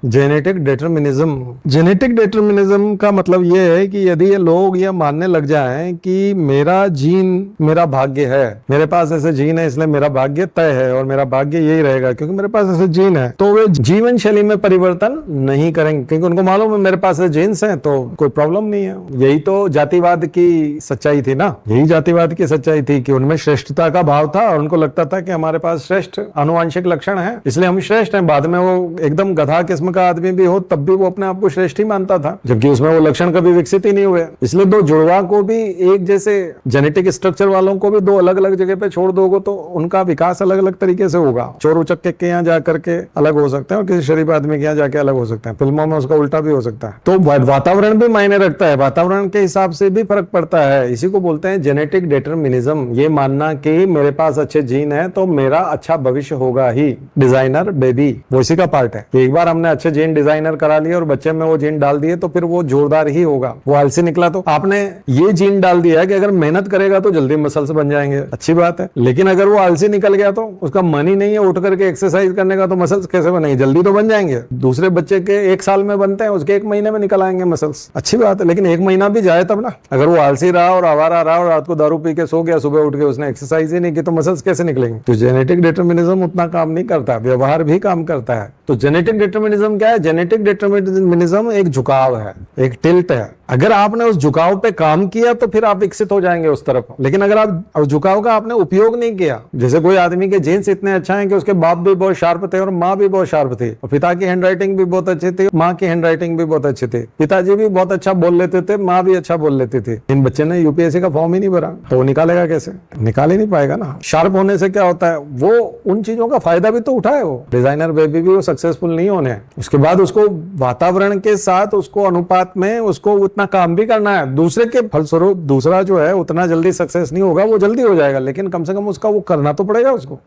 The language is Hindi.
Genetic determinism. जेनेटिक डिटर्मिनिज्म का मतलब ये है कि यदि ये लोग ये मानने लग जाएं कि मेरा जीन मेरा भाग्य है, मेरे पास ऐसे जीन है इसलिए मेरा भाग्य तय है और मेरा भाग्य यही रहेगा क्योंकि मेरे पास ऐसे जीन है, तो वे जीवन शैली में परिवर्तन नहीं करेंगे क्योंकि उनको मालूम है मेरे पास ऐसे जीन्स हैं तो कोई प्रॉब्लम नहीं है। यही तो जातिवाद की सच्चाई थी ना, यही जातिवाद की सच्चाई थी कि उनमें श्रेष्ठता का भाव था और उनको लगता था कि हमारे पास श्रेष्ठ आनुवंशिक लक्षण है इसलिए हम श्रेष्ठ हैं। बाद में वो एकदम गधा किस्म का आदमी भी हो तब भी वो अपने आप को श्रेष्ठ ही मानता था जबकि उसमें वो लक्षण कभी विकसित ही नहीं हुए। इसलिए दो जुड़वा को भी एक जैसे जेनेटिक स्ट्रक्चर वालों को भी दो अलग अलग जगह पे छोड़ दोगे तो उनका विकास अलग अलग तरीके से होगा। चोर उचक्के के यहाँ जा करके अलग हो सकते हैं और किसी शरीफ आदमी के यहाँ जाके अलग हो सकते हैं। फिल्मों में उसका उल्टा भी हो सकता है। तो वातावरण भी मायने रखता है, वातावरण के हिसाब से भी फर्क पड़ता है। इसी को बोलते हैं जेनेटिक डिटर्मिनिज्म। ये मानना कि मेरे पास अच्छे जीन है तो मेरा अच्छा भविष्य होगा ही। डिजाइनर बेबी वो इसी का पार्ट है। एक बार हमने अच्छे जीन डिजाइनर करा लिए और बच्चे में वो जीन डाल दिए तो फिर वो जोरदार ही होगा। वो आलसी निकला तो आपने ये जीन डाल दिया है कि अगर मेहनत करेगा तो जल्दी मसल्स बन जाएंगे, अच्छी बात है। लेकिन अगर वो आलसी निकल गया तो उसका मन ही नहीं है उठ करके एक्सरसाइज करने का तो मसल्स कैसे बनेंगे? जल्दी तो बन जाएंगे। दूसरे बच्चे के 1 साल में बनते हैं, उसके 1 महीने में निकल आएंगे मसल्स, अच्छी बात है। लेकिन 1 महीना भी जाए तब ना। अगर वो आलसी रहा और आवारा रहा और रात को दारू पी के सो गया, सुबह उठ के उसने एक्सरसाइज ही नहीं की तो मसल्स कैसे निकलेंगे? तो जेनेटिक डिटर्मिनिज्म उतना काम नहीं करता, व्यवहार भी काम करता है। तो जेनेटिक डिटर्मिनिज्म क्या है? जेनेटिक डिटर्मिनिज्म एक झुकाव है, एक टिल्ट है। अगर आपने उस झुकाव पे काम किया तो फिर आप विकसित हो जाएंगे उस तरफ। लेकिन अगर आप उस झुकाव का आपने उपयोग नहीं किया, जैसे कोई आदमी के जीन्स इतने अच्छा हैं कि उसके बाप भी बहुत शार्प थे और माँ भी बहुत शार्प थी और पिता की हैंडराइटिंग भी बहुत अच्छी थी, माँ की हैंडराइटिंग भी बहुत अच्छी थी, पिताजी भी बहुत अच्छा बोल लेते थे, माँ भी अच्छा बोल लेती थी। इन बच्चे ने यूपीएससी का फॉर्म ही नहीं भरा तो वो निकालेगा कैसे? निकाल ही नहीं पाएगा ना। शार्प होने से क्या होता है, वो उन चीजों का फायदा भी तो उठाए। वो डिजाइनर बेबी भी वो सक्सेसफुल नहीं होने, उसके बाद उसको वातावरण के साथ उसको अनुपात में उसको उतना काम भी करना है। दूसरे के फलस्वरूप दूसरा जो है उतना जल्दी सक्सेस नहीं होगा, वो जल्दी हो जाएगा लेकिन कम से कम उसका वो करना तो पड़ेगा उसको।